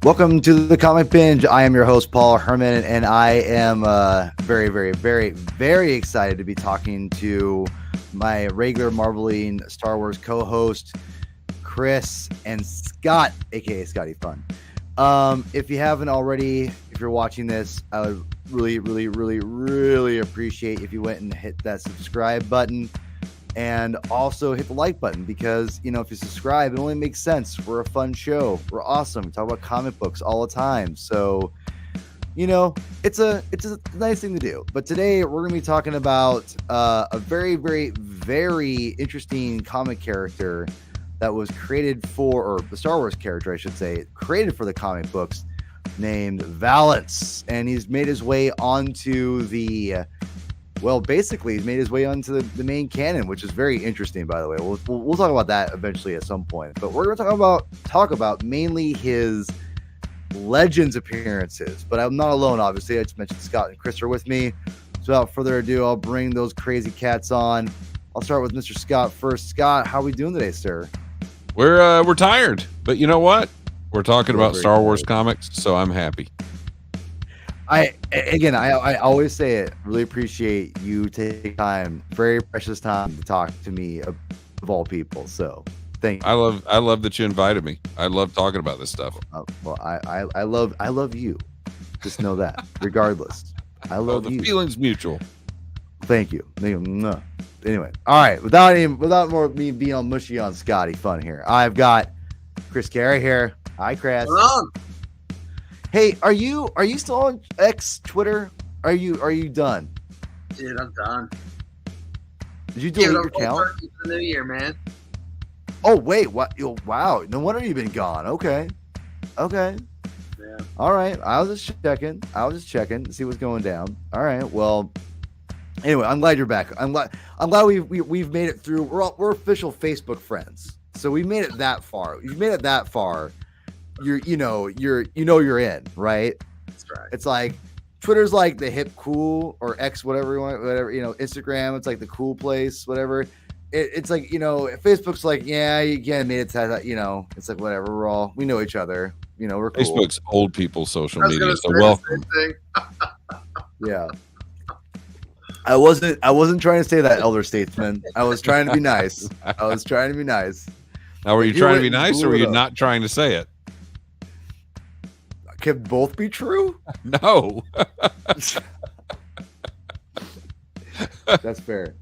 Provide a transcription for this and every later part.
Welcome to the Comic Binge. I am your host, Paul Herman, and I am very, very, very, very excited to be talking to my regular Marveling Star Wars co-host, Chris and Scott, aka Scotty Fun. If you haven't already, if you're watching this, I would really, really, really, really appreciate if you went and hit that subscribe button. And also hit the like button because, you know, if you subscribe, it only makes sense. We're a fun show. We're awesome. We talk about comic books all the time. So, you know, it's a nice thing to do. But today we're going to be talking about a very, very, very interesting comic character that was created for, or the Star Wars character, I should say, created for the comic books, named Valance. And he's made his way onto the... Well, basically, he's made his way onto the main canon, which is very interesting, by the way. We'll talk about that eventually at some point. But we're going to talk about mainly his Legends appearances. But I'm not alone, obviously. I just mentioned Scott and Chris are with me. So without further ado, I'll bring those crazy cats on. I'll start with Mr. Scott first. Scott, how are we doing today, sir? We're tired, but you know what? We're talking about Star Wars comics, so I'm happy. I always say it. Really appreciate you taking time, very precious time, to talk to me of all people. So, thank you. I love that you invited me. I love talking about this stuff. Well, I love you. Just know that. Regardless, I love you. The feeling's mutual. Thank you. Anyway, all right. Without more me being all mushy on Scotty Fun here, I've got Chris Carey here. Hi, Chris. Hello. Hey, are you still on X Twitter? Are you done? Dude, I'm done. Did you delete your account? The new year, man. Oh wait, what? Wow, no wonder you've been gone. Okay. Yeah. All right. I was just checking to see what's going down. All right. Well, anyway, I'm glad you're back. I'm glad we've made it through. We're official Facebook friends, so we made it that far. You've made it that far. You're in, right? That's right. It's like Twitter's like the hip cool, or X, whatever you want, whatever, Instagram, it's like the cool place, whatever. It's like, Facebook's like, yeah, you can't made it to, it's like, whatever, we know each other, we're cool. Facebook's old people's social media, so welcome. Yeah. I wasn't trying to say that, elder statesman. I was trying to be nice. Now, were you trying to be nice, or were you not trying to say it? Can both be true? No. That's fair.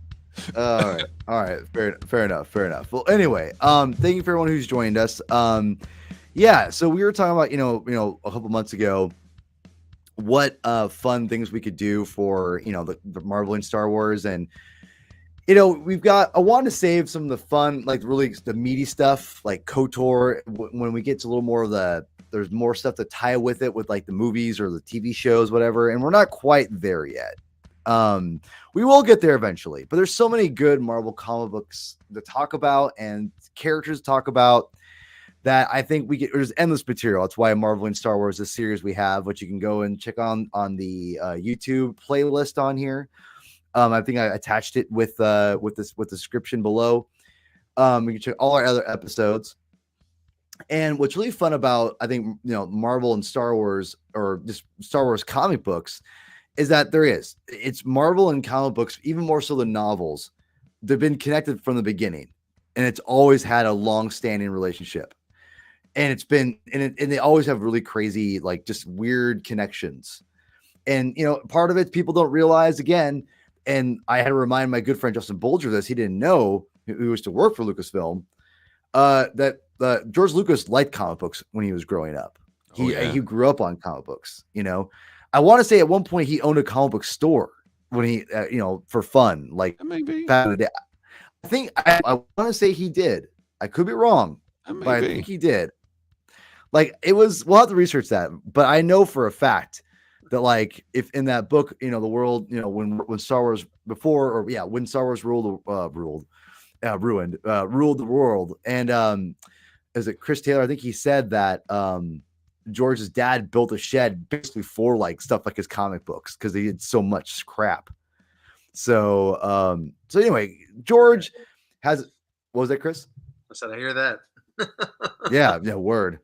All right. Fair enough. Well, anyway, thank you for everyone who's joined us. Yeah, so we were talking about, a couple months ago, what fun things we could do for, the Marvel and Star Wars. And, I wanted to save some of the fun, like really the meaty stuff, like KOTOR, when we get to a little more of there's more stuff to tie with it, with like the movies or the TV shows, whatever. And we're not quite there yet. We will get there eventually, but there's so many good Marvel comic books to talk about and characters to talk about that I think there's endless material. That's why Marvel and Star Wars, this series we have, which you can go and check on the YouTube playlist on here. I think I attached it with the description below. You can check all our other episodes. And what's really fun about, I think, Marvel and Star Wars, or just Star Wars comic books, is that it's Marvel and comic books, even more so than novels. They've been connected from the beginning, and it's always had a long-standing relationship. And and they always have really crazy, like, just weird connections. And, part of it people don't realize, again, and I had to remind my good friend Justin Bolger this, he didn't know, who used to work for Lucasfilm, that George Lucas liked comic books when he was growing up. He grew up on comic books. I want to say at one point he owned a comic book store when he, for fun, like maybe. Back in the day. I think I want to say he did. I could be wrong, but I think he did. Like, it was. We'll have to research that, but I know for a fact that, like, if in that book, the world, when Star Wars when Star Wars ruined the world, and is it Chris Taylor? I think he said that George's dad built a shed basically for like stuff like his comic books because they had so much crap. So anyway, George has. What was that, Chris? I said I hear that. yeah, word.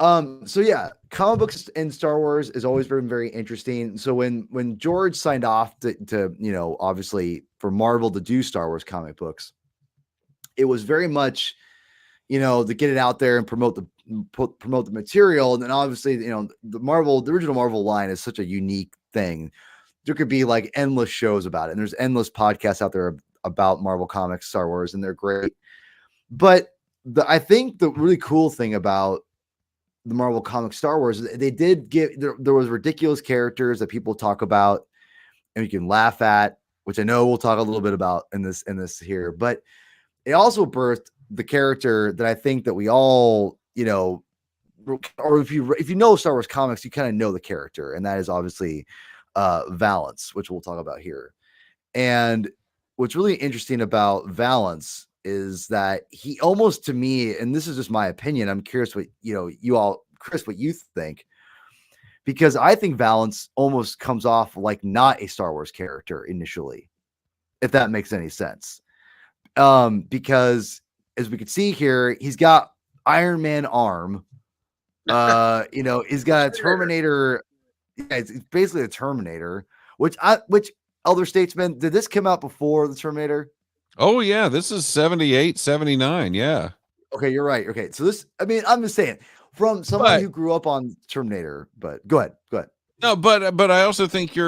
So yeah, comic books in Star Wars has always been very interesting. So when George signed off to obviously for Marvel to do Star Wars comic books, it was very much to get it out there and promote the material. And then obviously, the original Marvel line is such a unique thing. There could be like endless shows about it. And there's endless podcasts out there about Marvel Comics, Star Wars, and they're great. But I think the really cool thing about the Marvel Comics Star Wars is they did there was ridiculous characters that people talk about and you can laugh at, which I know we'll talk a little bit about in this here, but it also birthed the character that I think that we all, or if you know Star Wars comics, you kind of know the character, and that is obviously Valance, which we'll talk about here. And what's really interesting about Valance is that he almost, to me, and this is just my opinion, I'm curious what you all, Chris, what you think, because I think Valance almost comes off like not a Star Wars character initially, if that makes any sense. Because as we can see here, he's got Iron Man arm. He's got a Terminator. Yeah, it's basically a Terminator. Which Elder Statesman, did this come out before the Terminator? Oh yeah, this is 78, 79. Yeah. Okay, you're right. Okay, so I'm just saying from someone who grew up on Terminator. But go ahead. No, but I also think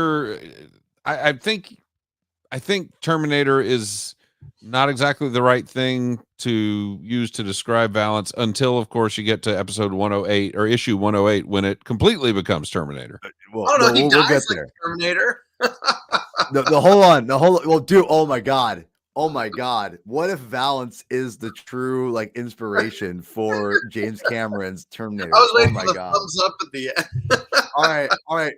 I think Terminator is not exactly the right thing to use to describe Valance until, of course, you get to episode 108 or issue 108 when it completely becomes Terminator. Well, he dies get there. Like Terminator. Hold on. Well, dude, oh my God. What if Valance is the true inspiration for James Cameron's Terminator? I was waiting for the thumbs up at the end. All right.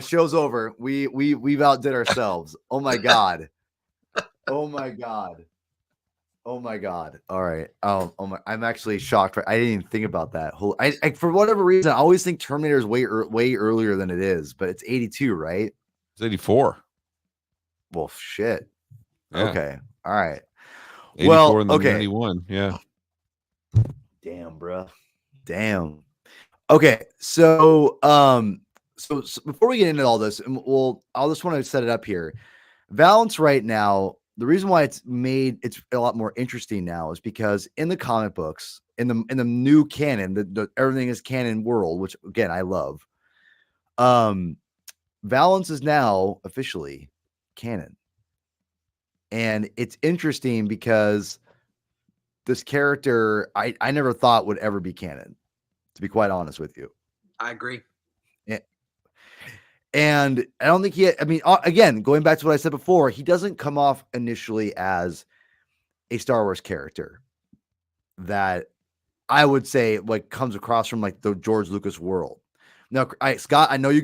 Show's over. We've outdid ourselves. Oh my God. All right. I'm actually shocked. I didn't even think about that. I for whatever reason, I always think Terminator is way earlier than it is, but it's 82, right? It's 84. Well, shit. Yeah. Okay. All right. 84 well, and then 91. Yeah. Damn, bro. Damn. Okay. So, so before we get into all this, I'll just want to set it up here. Valance right now, the reason why it's a lot more interesting now is because in the comic books, in the new canon, the everything is canon world, which again I love. Valance is now officially canon. And it's interesting because this character I never thought would ever be canon, to be quite honest with you. I agree. And I don't think again, going back to what I said before, he doesn't come off initially as a Star Wars character that I would say comes across from the George Lucas world. Now, Scott, I know you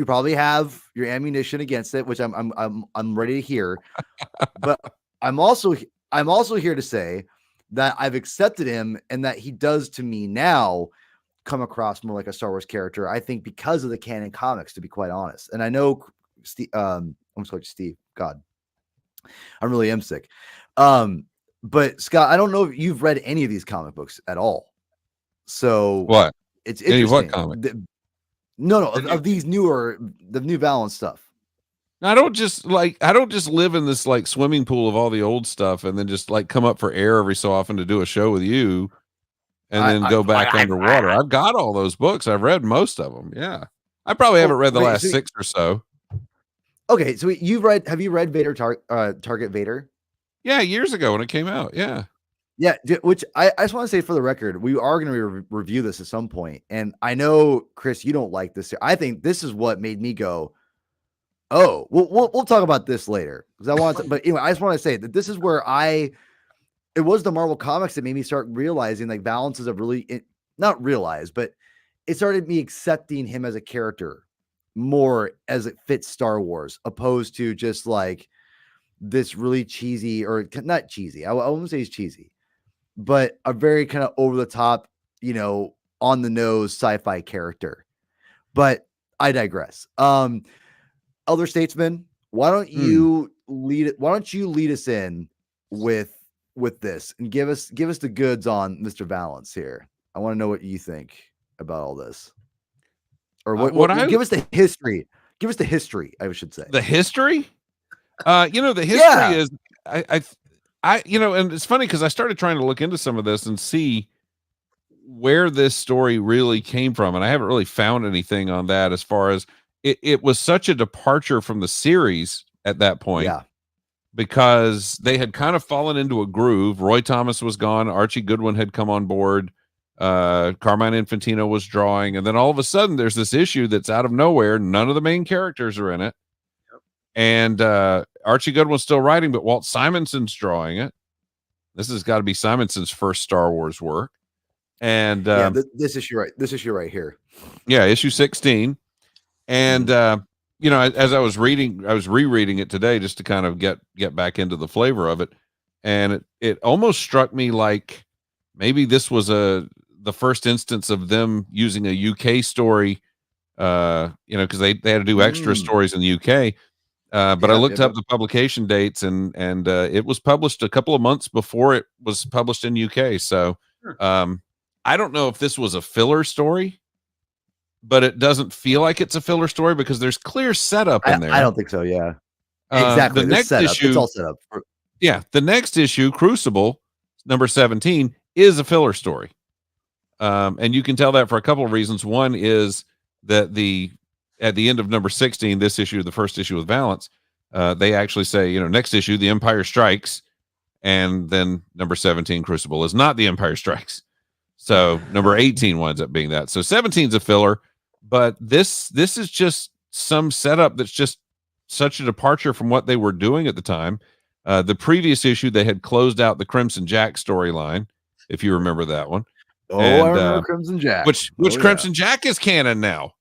probably have your ammunition against it, which I'm ready to hear. But I'm also here to say that I've accepted him and that he does to me now come across more like a Star Wars character, I think, because of the canon comics, to be quite honest. And I know Steve, I'm sorry, Steve. God, I really am sick. But Scott, I don't know if you've read any of these comic books at all. So what? It's interesting. What comic? No, of these the new Valance stuff. I don't just live in this swimming pool of all the old stuff and then just come up for air every so often to do a show with you. And then go back underwater. I've got all those books. I've read most of them. Yeah. I probably haven't read the last 6 or so. Okay. So have you read Vader Target Vader? Yeah. Years ago when it came out. Yeah. Yeah. Which I just want to say for the record, we are going to review this at some point. And I know, Chris, you don't like this. I think this is what made me go, oh, we'll talk about this later. But anyway, I just want to say that this is where it was the Marvel comics that made me start realizing Valance is not realize, but it started me accepting him as a character more as it fits Star Wars, opposed to just this really cheesy, or not cheesy. I wouldn't say he's cheesy, but a very kind of over the top, on the nose sci-fi character. But I digress. Elder Statesman, why don't you lead us in with this and give us the goods on Mr. Valance here. I want to know what you think. about all this? Or give us the history. Give us the history, I should say. The history? The history is I and it's funny because I started trying to look into some of this and see where this story really came from, and I haven't really found anything on that as far as it was such a departure from the series at that point. Yeah. Because they had kind of fallen into a groove. Roy Thomas was gone. Archie Goodwin had come on board. Carmine Infantino was drawing. And then all of a sudden, there's this issue that's out of nowhere. None of the main characters are in it. Yep. And Archie Goodwin's still writing, but Walt Simonson's drawing it. This has got to be Simonson's first Star Wars work. And this issue right here. Yeah, issue 16. And as I was rereading it today just to kind of get back into the flavor of it, and it almost struck me like maybe this was the first instance of them using a UK story, because they had to do extra stories in the UK. But I looked up the publication dates, and it was published a couple of months before it was published in UK. So I don't know if this was a filler story, but it doesn't feel like it's a filler story because there's clear setup in there. I don't think so. Yeah, exactly. The next issue, it's all set up. The next issue, Crucible, number 17, is a filler story, and you can tell that for a couple of reasons. One is that at the end of number 16, this issue, the first issue with Valance, they actually say, next issue, The Empire Strikes, and then number 17, Crucible, is not The Empire Strikes. So number 18 winds up being that. So 17 is a filler. But this is just some setup that's just such a departure from what they were doing at the time. The previous issue, they had closed out the Crimson Jack storyline, if you remember that one. Oh, I remember Crimson Jack. Which Crimson Jack is canon now.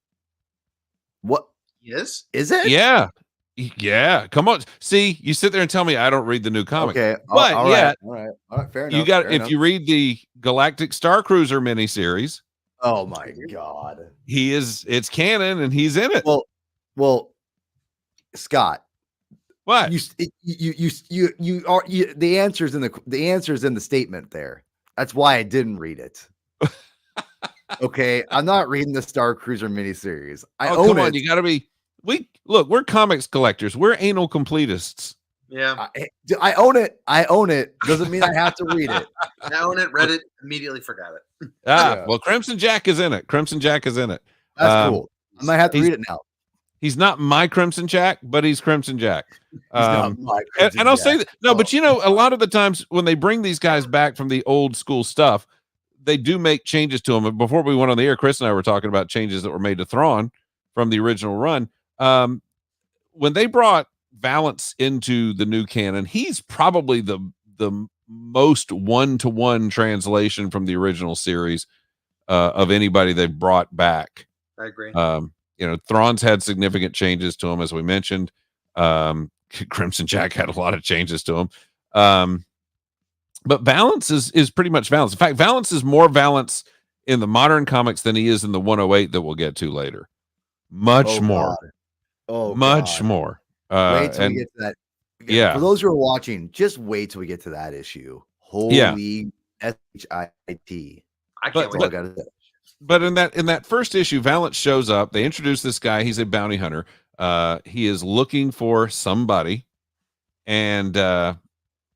What? Yes. Is it? Yeah. Yeah. Come on. See, you sit there and tell me I don't read the new comic. Okay. But all right. Fair enough. You read the Galactic Star Cruiser miniseries. Oh my God. It's canon and he's in it. Well, Scott. What? The answer's in the statement there. That's why I didn't read it. Okay, I'm not reading the Star Cruiser miniseries. Come on, you gotta be. We're comics collectors. We're anal completists. Yeah, I own it. Doesn't mean I have to read it. I own it. Read it. Immediately forgot it. Well, Crimson Jack is in it. That's cool. I might have to read it now. He's not my Crimson Jack, but he's Crimson Jack. And I'll say that but a lot of the times when they bring these guys back from the old school stuff, they do make changes to them. Before we went on the air, Chris and I were talking about changes that were made to Thrawn from the original run. When they brought Valance into the new canon, he's probably the most one-to-one translation from the original series of anybody they've brought back. I agree. Thrawn's had significant changes to him, as we mentioned. Crimson Jack had a lot of changes to him. But Valance is pretty much Valance. In fact, Valance is more Valance in the modern comics than he is in the 108 that we'll get to later. Much more. Much more. Wait till we get to that. Yeah. For those who are watching, just wait till we get to that issue. Holy SHIT. I can't wait. But in that first issue, Valance shows up. They introduce this guy. He's a bounty hunter. He is looking for somebody. And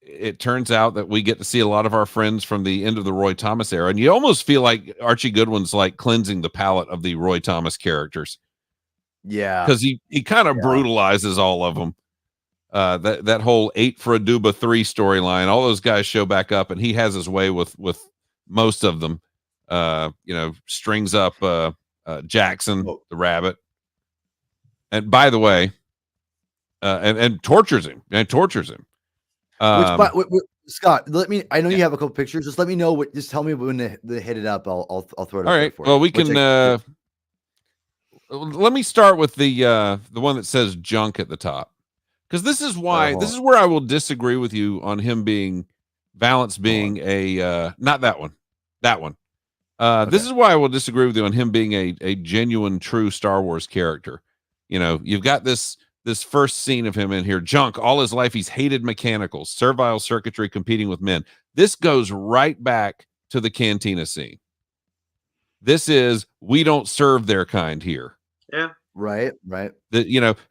it turns out that we get to see a lot of our friends from the end of the Roy Thomas era. And you almost feel like Archie Goodwin's like cleansing the palette of the Roy Thomas characters. Yeah. Because he kind of brutalizes all of them. That whole 8 for a Duba 3 storyline, all those guys show back up, and he has his way with most of them. Strings up Jackson, the rabbit. And by the way, and tortures him. Scott, I know you have a couple pictures. Just let me know just tell me when they hit it up. I'll throw it up. All right. For well, you. we can let me start with the one that says junk at the top. Because this is where I will disagree with you on him being Valance being not that one. That one. Okay. This is why I will disagree with you on him being a genuine, true Star Wars character. You've got this first scene of him in here. Junk. All his life, he's hated mechanicals, servile circuitry, competing with men. This goes right back to the cantina scene. This is, we don't serve their kind here. Yeah. Right. And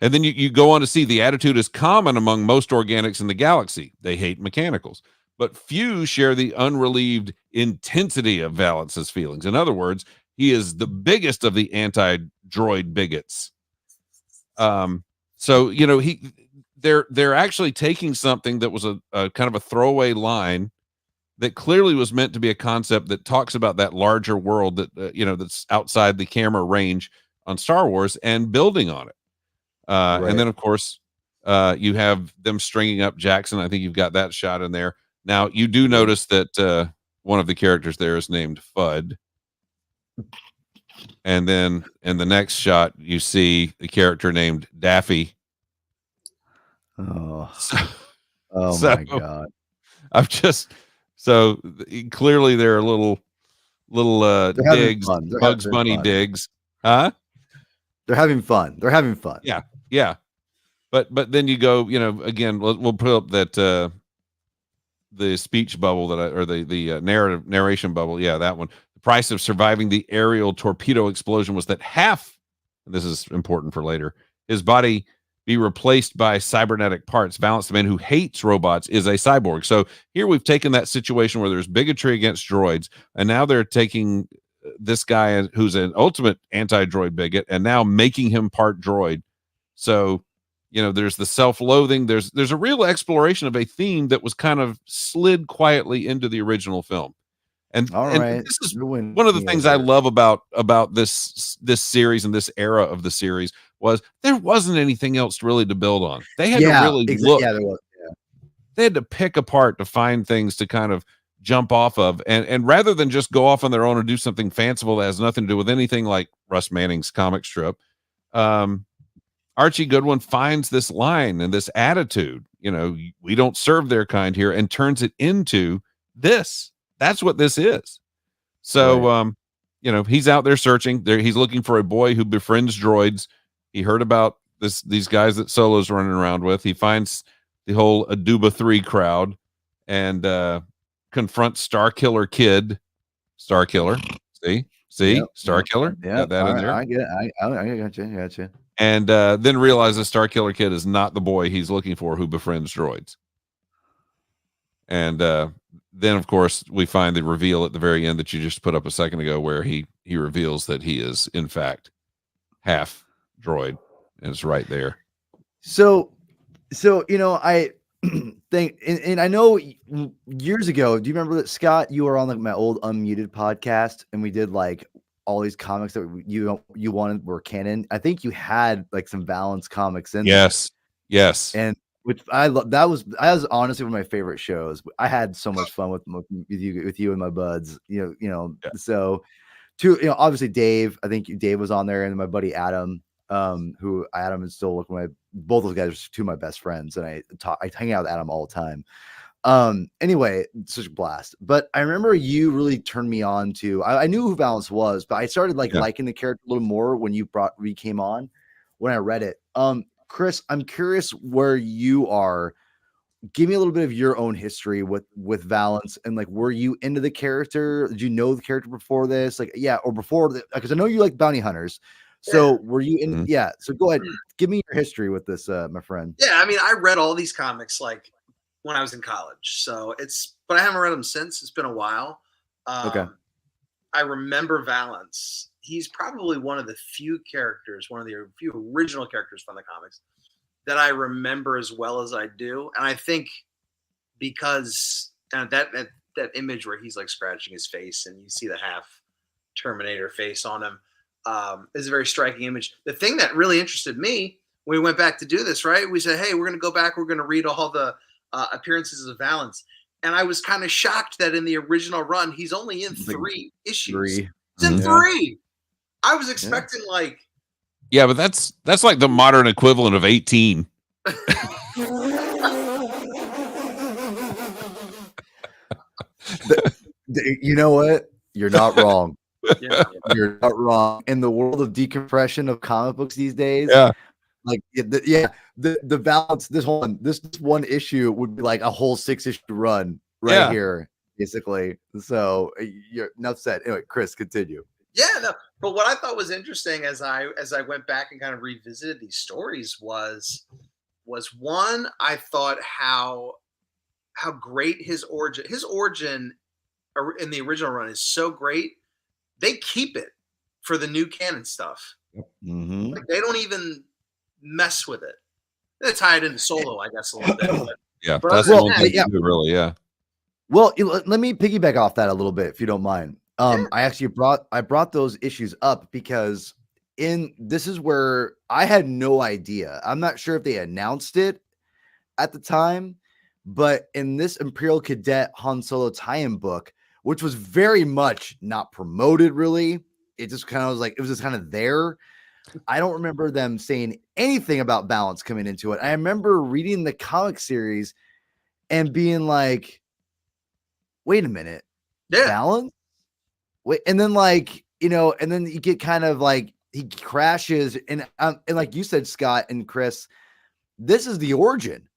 then you go on to see the attitude is common among most organics in the galaxy. They hate mechanicals, but few share the unrelieved intensity of Valance's feelings. In other words, he is the biggest of the anti-droid bigots. So they're actually taking something that was a kind of a throwaway line that clearly was meant to be a concept that talks about that larger world that that's outside the camera range on Star Wars, and building on it. Right. And then, of course, you have them stringing up Jackson. I think you've got that shot in there. Now, you do notice that one of the characters there is named Fudd. And then in the next shot, you see the character named Daffy. Oh, So my God. I'm just, so clearly there are little digs, Bugs Bunny digs. Huh? They're having fun. Yeah. But then you go, again, we'll put up that the speech bubble the narration bubble. Yeah, that one. The price of surviving the aerial torpedo explosion was that half, and this is important for later, his body be replaced by cybernetic parts. Valance, the man who hates robots, is a cyborg. So here we've taken that situation where there's bigotry against droids, and now they're taking this guy who's an ultimate anti-droid bigot and now making him part droid. So, there's the self-loathing. There's a real exploration of a theme that was kind of slid quietly into the original film. And this is one of the things I love about this series and this era of the series was there wasn't anything else really to build on. They had to really look. Yeah, there was. Yeah. They had to pick apart to find things to kind of jump off of, and rather than just go off on their own or do something fanciful that has nothing to do with anything like Russ Manning's comic strip, Archie Goodwin finds this line and this attitude, we don't serve their kind here, and turns it into this. That's what this is. So, right. He's out there searching. He's looking for a boy who befriends droids. He heard about these guys that Solo's running around with. He finds the whole Aduba 3 crowd and confronts Starkiller Kid. Starkiller. See? Yep. Starkiller? Yeah, got that in there. I get it. I got you. And then realizes Starkiller Kid is not the boy he's looking for who befriends droids. And then, of course, we find the reveal at the very end that you just put up a second ago, where he reveals that he is, in fact, half droid, and it's right there. So I think, and I know years ago, do you remember that, Scott, you were on my old Unmuted podcast, and we did all these comics that you wanted were canon. I think you had some Valance comics in there. Yes. And which I love. That was honestly one of my favorite shows. I had so much fun with you and my buds. Yeah. So obviously Dave. I think Dave was on there, and my buddy Adam. Who Adam is still both those guys are two of my best friends, and I hang out with Adam all the time. Anyway, such a blast. But I remember you really turned me on to. I knew who Valance was, but I started liking the character a little more when you came on, when I read it. Chris, I'm curious where you are. Give me a little bit of your own history with Valance, and were you into the character? Did you know the character before this? Or before, because I know you like bounty hunters. So were you in? Mm-hmm. Yeah. So go ahead, give me your history with this, my friend. Yeah, I mean, I read all these comics when I was in college. So but I haven't read them since. It's been a while. Okay. I remember Valance. He's probably one of the few original characters from the comics that I remember as well as I do. And I think because that image where he's scratching his face and you see the half Terminator face on him is a very striking image. The thing that really interested me when we went back to do this, right? We said, hey, we're going to go back. We're going to read all the appearances of Valance. And I was kind of shocked that in the original run, he's only in 3 issues. It's in 3. I was expecting Yeah, but that's the modern equivalent of 18. You know what? You're not wrong. Yeah. You're not wrong. In the world of decompression of comic books these days, the Valance, this one issue would be a whole 6-issue run here, basically. So you're enough said. Anyway, Chris, continue. Yeah, no. But what I thought was interesting as I went back and kind of revisited these stories was one, I thought how great his origin in the original run is so great. They keep it for the new canon stuff. Mm-hmm. Like, they don't even mess with it. They tie it into Solo, I guess, a little bit. Yeah, But that's other the than one that, thing to do, really. Yeah. Well, let me piggyback off that a little bit, if you don't mind. Yeah. I actually brought those issues up because this is where I had no idea. I'm not sure if they announced it at the time, but in this Imperial Cadet Han Solo tie-in book, which was very much not promoted, really, it just kind of was like, it was just kind of there. I don't remember them saying anything about balance coming into it. I remember reading the comic series and being like, wait a minute, Yeah. balance? Wait, and then and then you get kind of like he crashes, and like you said, Scott and Chris, this is the origin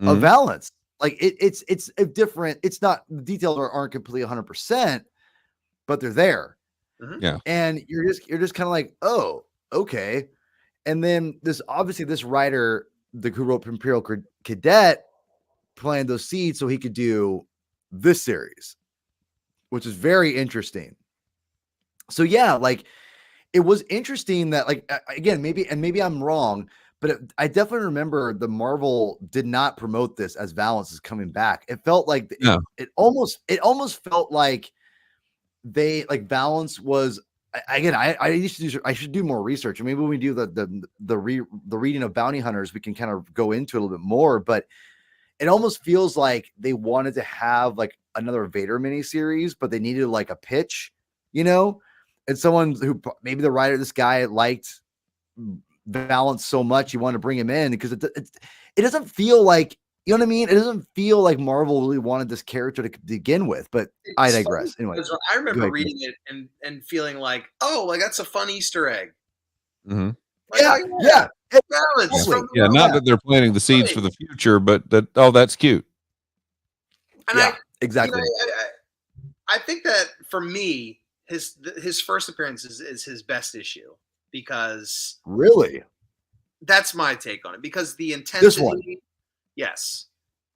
of Mhm. Valance. Like it's a different. It's not, the details aren't completely 100%, but they're there. Mhm. Yeah. And you're just kind of like, oh, okay. And then this writer, who wrote Imperial Cadet, planted those seeds so he could do this series, which is very interesting. So yeah, like it was interesting that, like, again, maybe I'm wrong, but I definitely remember the Marvel did not promote this as Valance is coming back. It felt like No. it almost felt like they, like, Valance was, again, I should do more research, and maybe when we do the reading of Bounty Hunters, we can kind of go into it a little bit more. But it almost feels like they wanted to have like another Vader miniseries, but they needed like a pitch, and someone who, maybe the writer, this guy, liked Valance so much he wanted to bring him in, because it doesn't feel like, you know what I mean? It doesn't feel like Marvel really wanted this character to begin with, but I It's digress. funny Anyway, because I remember ahead, reading it and feeling like, oh, like that's a fun Easter egg. Mhm. Like, yeah, oh yeah, Balance Yeah. from the Yeah. Not robot. that they're planting the seeds Right. for the future, but that's cute. And yeah, exactly. I think that for me, his first appearance is his best issue, because Really? that's my take on it. Because the This one. intensity, yes,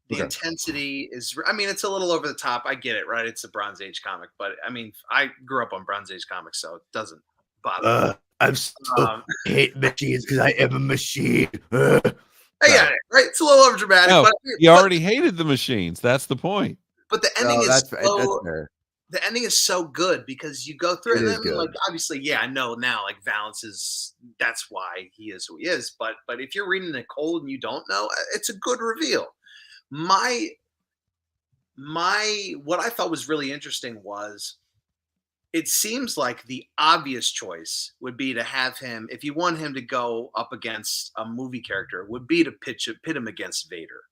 the Okay. intensity is. I mean, it's a little over the top. I get it, right? It's a Bronze Age comic, but I mean, I grew up on Bronze Age comics, so it doesn't bother me. I'm so hate machines because I am a machine. I get it, right? It's a little over dramatic, No, but you already hated the machines. That's the point. the ending No, is that's so fair. the ending is so good, because you go through It it, and is I mean, like, good. obviously, yeah, I know now, like, Valance is, that's why he is who he is. But if you're reading it cold and you don't know, it's a good reveal. My what I thought was really interesting was, it seems like the obvious choice would be to have him, if you want him to go up against a movie character, would be to pit him against Vader,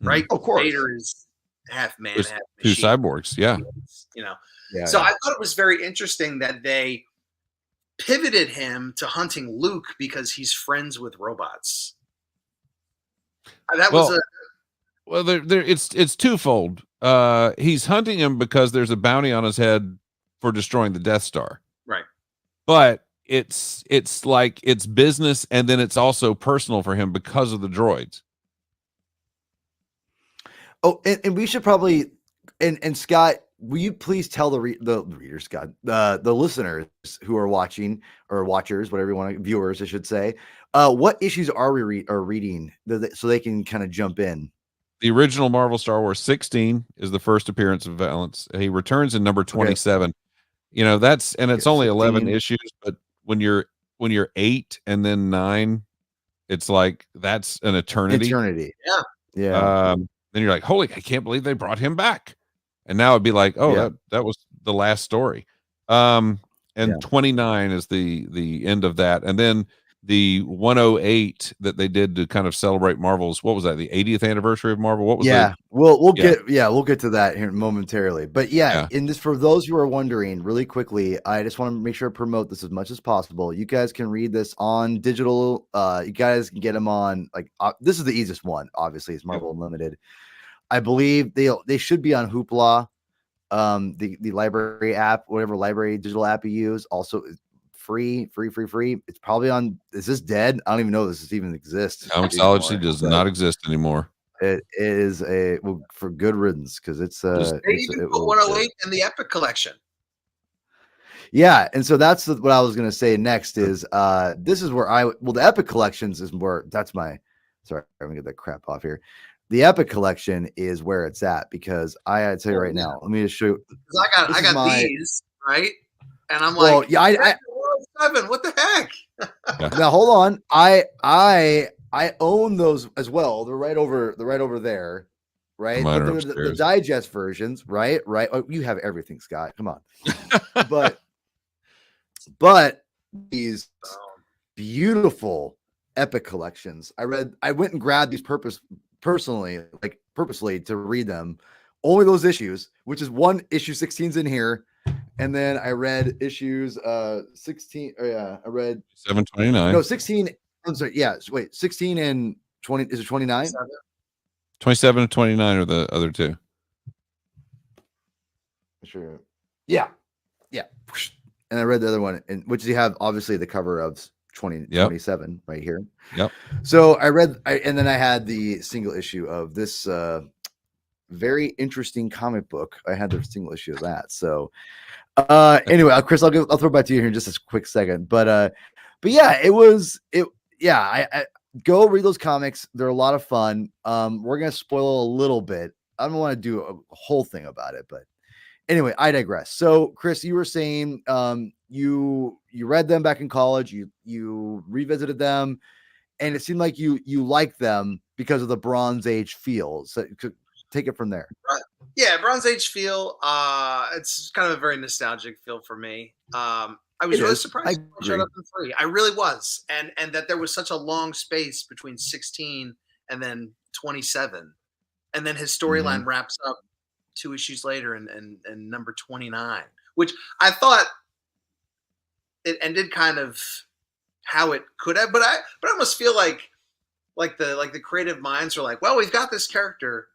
right? Of course. Vader is half man, There's half two machine. cyborgs. Yeah. Yeah. So yeah. I thought it was very interesting that they pivoted him to hunting Luke because he's friends with robots. That was Well, it's twofold. He's hunting him because there's a bounty on his head for destroying the Death Star. right. But it's like it's business, and then it's also personal for him because of the droids. Oh, and we should probably, and Scott, will you please tell the readers, Scott, the listeners who are watching, or watchers, whatever you want, viewers, I should say, what issues are we reading, so they can kind of jump in? The original Marvel Star Wars 16 is the first appearance of Valance. He returns in number 27. That's, and it's only 11 issues, but when you're 8 and then 9, it's like that's an eternity. Yeah. Then you're like, holy, I can't believe they brought him back. And now it'd be like, oh, that was the last story. And 29 is the end of that. And then the 108 that they did to kind of celebrate Marvel's, what was that, the 80th anniversary of Marvel? What was that? We'll get to that here momentarily. But in this, for those who are wondering, really quickly, I just want to make sure to promote this as much as possible. You guys can read this on digital. You guys can get them on, like, this is the easiest one, obviously, it's Marvel Unlimited. I believe they should be on Hoopla. The library app, whatever library digital app you use, also is free. It's probably on. Is this dead? I don't even know if this even exists. Comixology does not exist anymore. It is for good riddance, because it's They even put 108 in the Epic collection. Yeah, and so that's what I was going to say next is this is where the Epic collections is where that's my sorry, I'm going to get that crap off here. The Epic collection is where it's at, because I tell you right now, let me just show you. I got these, right? And I'm well, like, yeah, I 107, what the heck? Now hold on. I own those as well. They're right over there. Right. But they're the digest versions, right? Right. Oh, you have everything, Scott. Come on. But these beautiful Epic collections. I went and grabbed these purposely to read them. Only those issues, which is issue 16's in here. And then I read issues 16. I read 729. No, 16. I'm sorry. Yeah. Wait, 16 and 20. Is it 29? 27 and 29 are the other two. Sure. Yeah. And I read the other one, which you have obviously the cover of 27 right here. Yep. So and then I had the single issue of this very interesting comic book. I had the single issue of that. So anyway, Chris, I'll throw it back to you here in just a quick second. But yeah, I go read those comics. They're a lot of fun. We're gonna spoil a little bit. I don't want to do a whole thing about it, but anyway, I digress. So, Chris, you were saying you read them back in college. You revisited them, and it seemed like you liked them because of the Bronze Age feel. So, take it from there. Right. Yeah, Bronze Age feel. It's kind of a very nostalgic feel for me. I was really surprised when it showed up in 3. I really was, and that there was such a long space between 16 and then 27, and then his storyline wraps up 2 issues later and number 29, which I thought it ended kind of how it could have, but I almost feel like the creative minds are like, well, we've got this character,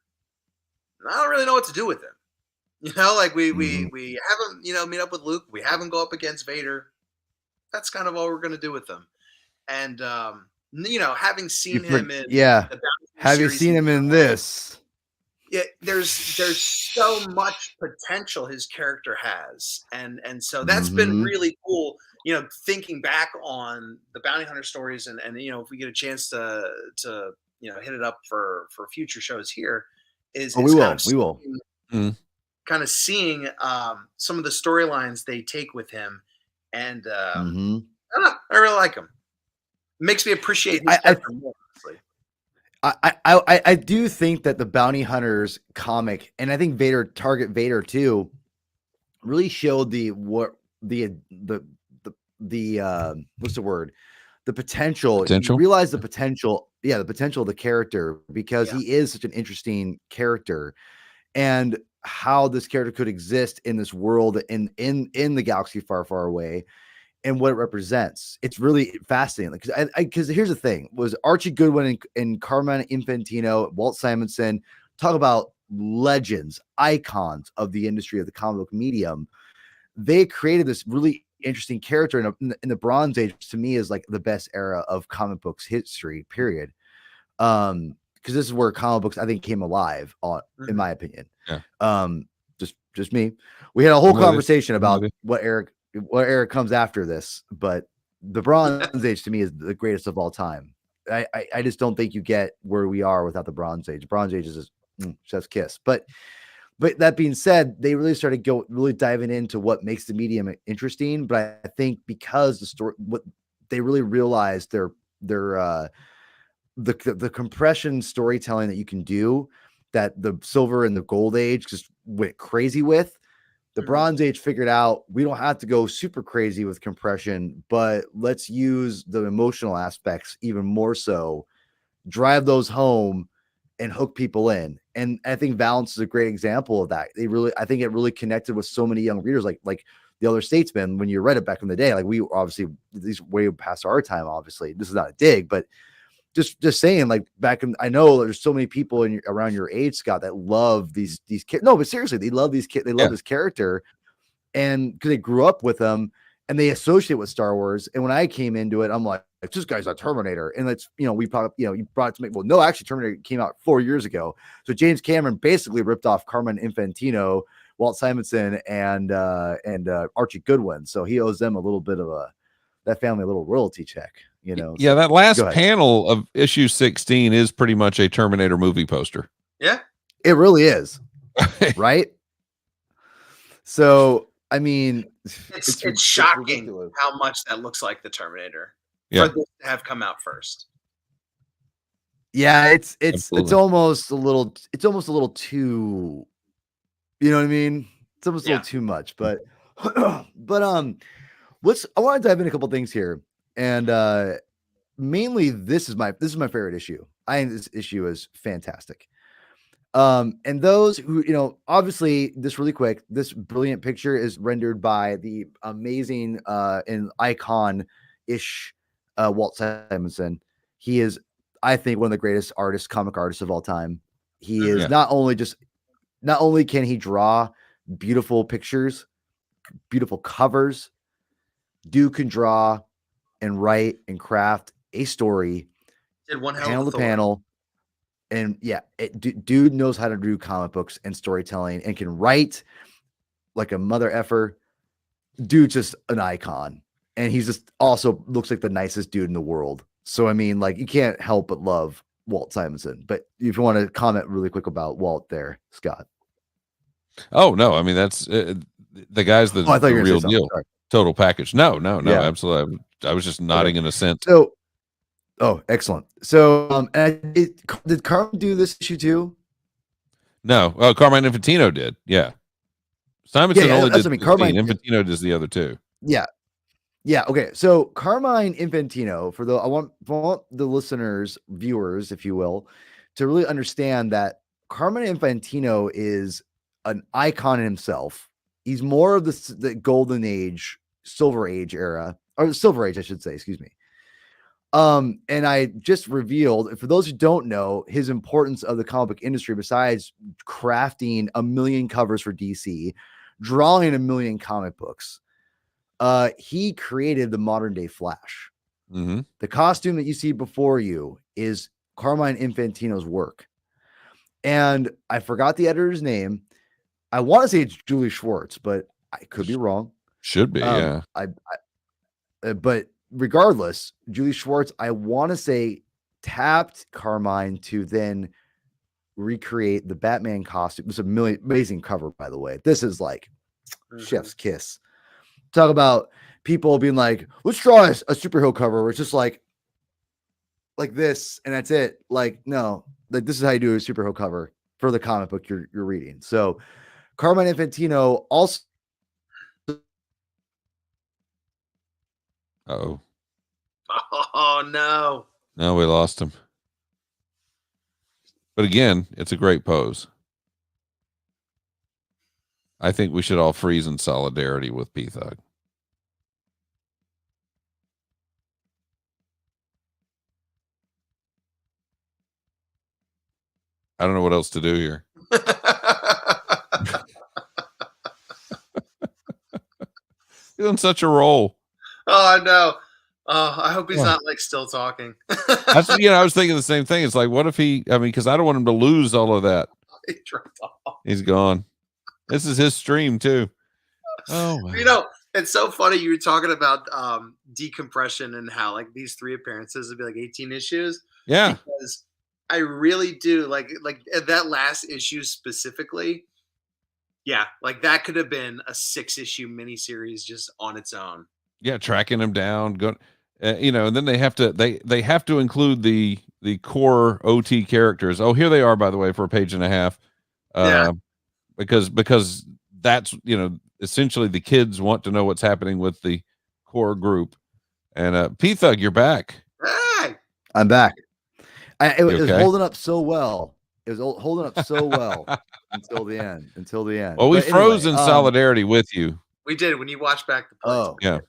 and I don't really know what to do with him. We haven't, meet up with Luke. We haven't go up against Vader. That's kind of all we're going to do with them. And, having seen him in have you seen him in this? Yeah, there's so much potential his character has. And so that's been really cool, thinking back on the Bounty Hunter stories and if we get a chance to hit it up for future shows here we will. Kind of seeing some of the storylines they take with him, and I don't know, I really like him. It makes me appreciate his character more, honestly. I do think that the Bounty Hunters comic, and I think Target Vader too, really showed the what's the word? The potential. You realize the potential. Yeah, the potential of the character, because he is such an interesting character, and how this character could exist in this world in the galaxy far, far away, and what it represents. It's really fascinating. Because here's the thing: was Archie Goodwin and Carmine Infantino, Walt Simonson, talk about legends, icons of the industry of the comic book medium. They created this really interesting character in the Bronze Age. To me, is like the best era of comic books history, period. Because this is where comic books, I think, came alive, in my opinion. Yeah. Just me. We had a whole conversation about what era comes after this, but the Bronze Age to me is the greatest of all time. I just don't think you get where we are without the Bronze Age. Bronze Age is just chef's kiss. But that being said, they really started really diving into what makes the medium interesting. But I think because the story, what they really realized the compression storytelling that you can do, that the Silver and the Gold Age just went crazy with. The Bronze Age figured out we don't have to go super crazy with compression, but let's use the emotional aspects even more so, drive those home and hook people in. And I think Valance is a great example of that. I think it really connected with so many young readers, like The Other Statesman. When you read it back in the day, like we obviously, these way past our time, obviously this is not a dig, but just saying, like back in, I know there's so many people around your age, Scott, that love these kids. No, but seriously, they love these kids. They love this character, and because they grew up with them and they associate with Star Wars. And when I came into it, I'm like, this guy's a Terminator. And it's, we probably, you brought it to me. Well, no, actually, Terminator came out 4 years ago. So James Cameron basically ripped off Carmine Infantino, Walt Simonson, and Archie Goodwin. So he owes them a little bit of that family a little royalty check. Yeah, so, that last panel of issue 16 is pretty much a Terminator movie poster. Yeah, it really is. Right. So, I mean, it's shocking how much that looks like the Terminator for this to have come out first. Yeah, it's almost a little too, you know what I mean? It's almost a little too much, but I want to dive in a couple things here. And mainly this is my favorite issue. I think this issue is fantastic. And those who, obviously this really quick, this brilliant picture is rendered by the amazing and icon-ish Walt Simonson. He is, I think, one of the greatest comic artists of all time. He is not only can he draw beautiful pictures, beautiful covers, dude can draw and write and craft a story, did one panel to panel. And dude knows how to do comic books and storytelling and can write like a mother effer. Dude's just an icon. And he's just also looks like the nicest dude in the world. So, I mean, like, you can't help but love Walt Simonson. But if you want to comment really quick about Walt there, Scott. Oh, no. I mean, that's the guy's the real deal. Sorry. Total package. No, absolutely. I was just nodding in assent. So, oh, excellent. So, did Carmine do this issue too? No. Oh, Carmine Infantino did. Yeah. Simonson only did Carmine. Infantino does the other two. Yeah. Yeah. Okay. So Carmine Infantino, I want the listeners, viewers, if you will, to really understand that Carmine Infantino is an icon in himself. He's more of the golden age, silver age era, or silver age, I should say, excuse me. And I just revealed, for those who don't know, his importance of the comic book industry, besides crafting 1 million covers for DC, drawing 1 million comic books, he created the modern day Flash. Mm-hmm. The costume that you see before you is Carmine Infantino's work. And I forgot the editor's name. I want to say it's Julie Schwartz, but I could be wrong. Should be, yeah. But regardless, Julie Schwartz, I want to say, tapped Carmine to then recreate the Batman costume. It was amazing cover, by the way. This is like chef's kiss. Talk about people being like, let's draw a superhero cover where it's just like this and that's it. Like, no, like this is how you do a superhero cover for the comic book you're reading. So Carmine Infantino also. Uh-oh. Oh, no. No, we lost him. But again, it's a great pose. I think we should all freeze in solidarity with P-Thug. I don't know what else to do here. He's on such a roll. Oh, no. I hope he's not like still talking. That's, I was thinking the same thing. It's like, what if because I don't want him to lose all of that. He dropped off. He's gone. This is his stream too. Oh, wow. It's so funny. You were talking about decompression and how like these 3 appearances would be like 18 issues. Yeah. Because I really do like that last issue specifically. Yeah, like that could have been a 6-issue miniseries just on its own. Yeah, tracking him down, and then they have to include the core OT characters. Oh, here they are, by the way, for a page and a half. Because that's essentially the kids want to know what's happening with the core group. And P-Thug, you're back. Hey, I'm back. It was holding up so well. It was holding up so well until the end. Well, we froze in solidarity with you. We did when you watched back the post. Yeah.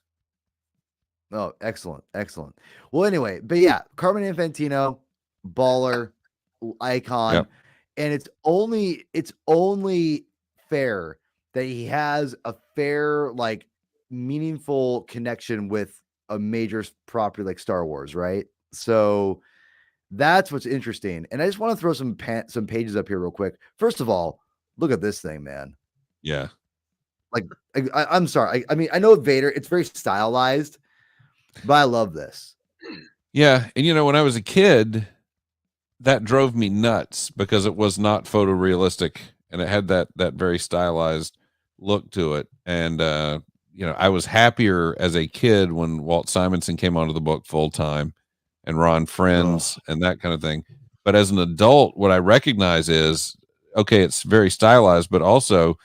Oh, excellent, excellent. Well, anyway, but yeah, Carmen Infantino, baller, icon, Yep. and it's only fair that he has a fair, like, meaningful connection with a major property like Star Wars, right? So that's what's interesting. And I just want to throw some pages up here real quick. First of all, look at this thing, man. Yeah. Like, I'm sorry. I mean, I know Vader, it's very stylized, but I love this. Yeah. And when I was a kid, that drove me nuts because it was not photorealistic and it had that very stylized look to it. And I was happier as a kid when Walt Simonson came onto the book full time and Ron Friends and that kind of thing. But as an adult, what I recognize is, okay, it's very stylized, but also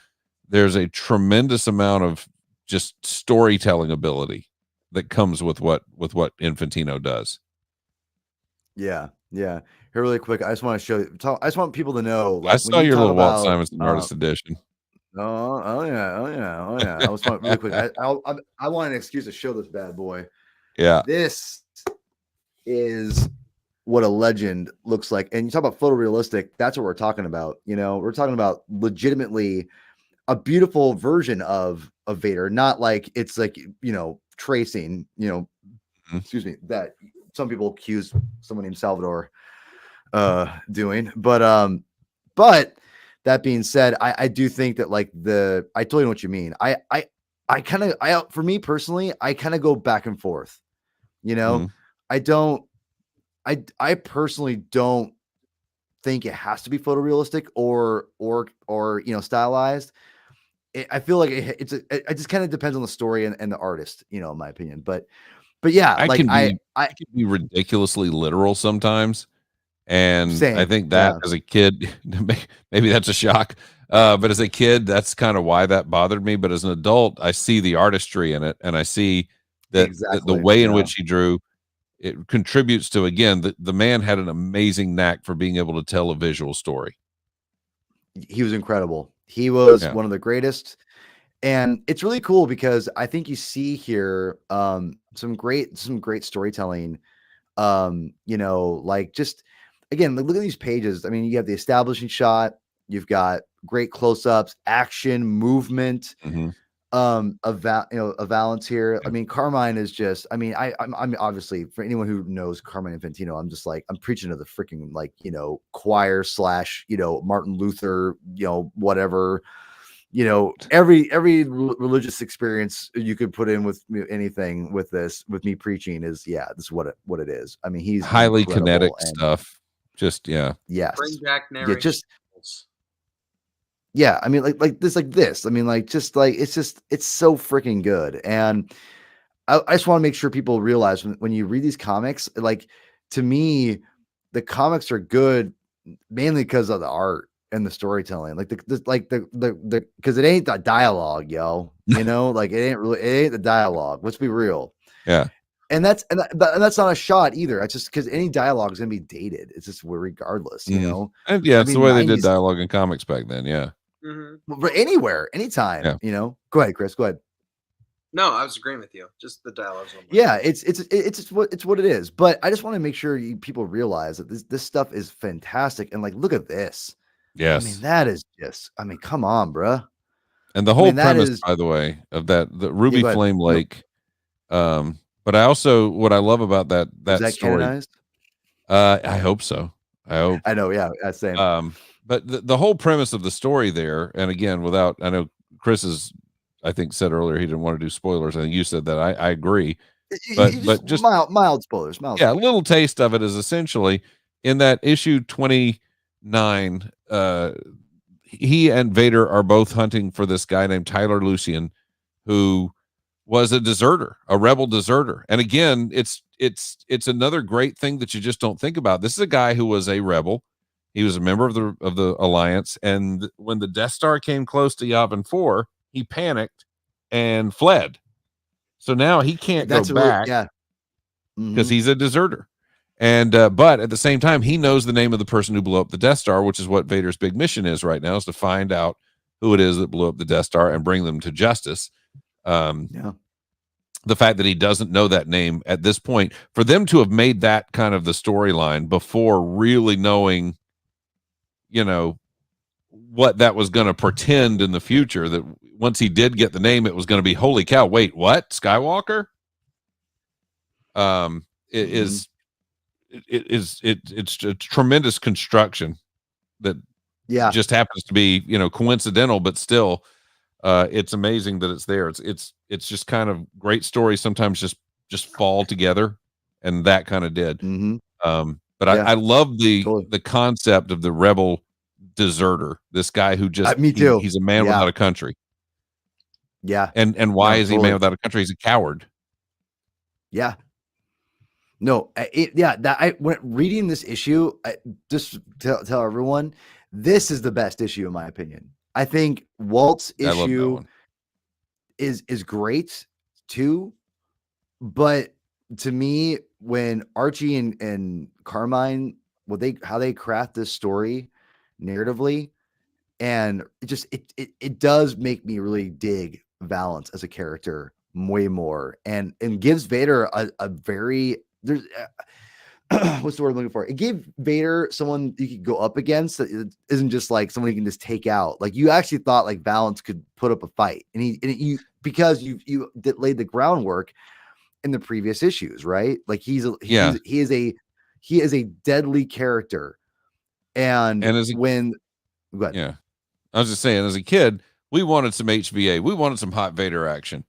there's a tremendous amount of just storytelling ability that comes with what Infantino does. Yeah. Here really quick. I just want to show you. I just want people to know. Like, I saw your little Walt Simonson artist edition. Oh yeah. I just want really quick. I want an excuse to show this bad boy. Yeah. This is what a legend looks like. And you talk about photorealistic. That's what we're talking about. We're talking about legitimately a beautiful version of Vader, not like it's like, tracing, excuse me, that some people accuse someone named Salvador doing. But that being said, I do think that, like, I totally know what you mean. For me personally, I kind of go back and forth. I personally don't think it has to be photorealistic or stylized. I feel like it just kind of depends on the story and the artist, in my opinion. But yeah, I like can be ridiculously literal sometimes. And same, I think that as a kid, maybe that's a shock. But as a kid, that's kind of why that bothered me. But as an adult, I see the artistry in it, and I see that the way in which he drew it contributes to, again, the man had an amazing knack for being able to tell a visual story. He was incredible. He was one of the greatest. And it's really cool because I think you see here some great storytelling. Like, just again, look at these pages. I mean, you have the establishing shot, you've got great close-ups, action, movement, of Valance here. I mean, Carmine is just, I mean, I'm obviously, for anyone who knows Carmine Infantino, I'm just like, I'm preaching to the freaking, like, choir / Martin Luther, whatever, every religious experience you could put in with anything with me preaching is, this is what it is. I mean, he's highly kinetic stuff. Just, yes. Bring back narration. I mean, like this. I mean, like, just like, it's so freaking good. And I just want to make sure people realize when you read these comics, like, to me, the comics are good mainly because of the art and the storytelling, like the because it ain't the dialogue, yo. Like, it ain't the dialogue. Let's be real. Yeah. And that's not a shot either. It's just because any dialogue is gonna be dated. It's just regardless, And I it's mean, the way they did dialogue in comics back then. Yeah. But anywhere, anytime. Go ahead, Chris. Go ahead. No, I was agreeing with you. Just the dialogue. Yeah, it's what it is. But I just want to make sure people realize that this stuff is fantastic. And, like, look at this. Yes. I mean, that is just, I mean, come on, bruh. And the whole premise, by the way, of the Ruby Flame Lake. But I also, what I love about that story. Canonized? I hope so. I know. Yeah, that's same. But the whole premise of the story there, and again, I know Chris I think said earlier he didn't want to do spoilers. I think you said that. I agree. But just mild spoilers. A little taste of it is essentially in that issue 29. He and Vader are both hunting for this guy named Tyler Lucian, who was a rebel deserter. And again, it's another great thing that you just don't think about. This is a guy who was a rebel. He was a member of the Alliance, and when the Death Star came close to Yavin 4, he panicked and fled. So now he can't go back because he's a deserter. And but at the same time, he knows the name of the person who blew up the Death Star, which is what Vader's big mission is right now, is to find out who it is that blew up the Death Star and bring them to justice. the fact that he doesn't know that name at this point, for them to have made that kind of the storyline before really knowing, what that was going to pretend in the future, that once he did get the name, it was going to be, holy cow, wait, what? Skywalker? It's a tremendous construction that just happens to be, coincidental, but still, it's amazing that it's there. It's just kind of great stories sometimes just fall together, and that kind of did. But I love the concept of the rebel deserter, this guy who just me too. He's a man without a country. And why is he a man without a country? He's a coward. When reading this issue, just tell everyone, this is the best issue in my opinion. I think Walt's issue is great too, but to me, when Archie and Carmine, how they craft this story narratively, and it does make me really dig Valance as a character way more, and gives Vader a very what's the word I'm looking for? It gave Vader someone you could go up against that isn't just like someone you can just take out. Like, you actually thought like Valance could put up a fight, and because you laid the groundwork in the previous issues, right? Like, he is a deadly character, and I was just saying, as a kid, we wanted some HVA, we wanted some hot Vader action,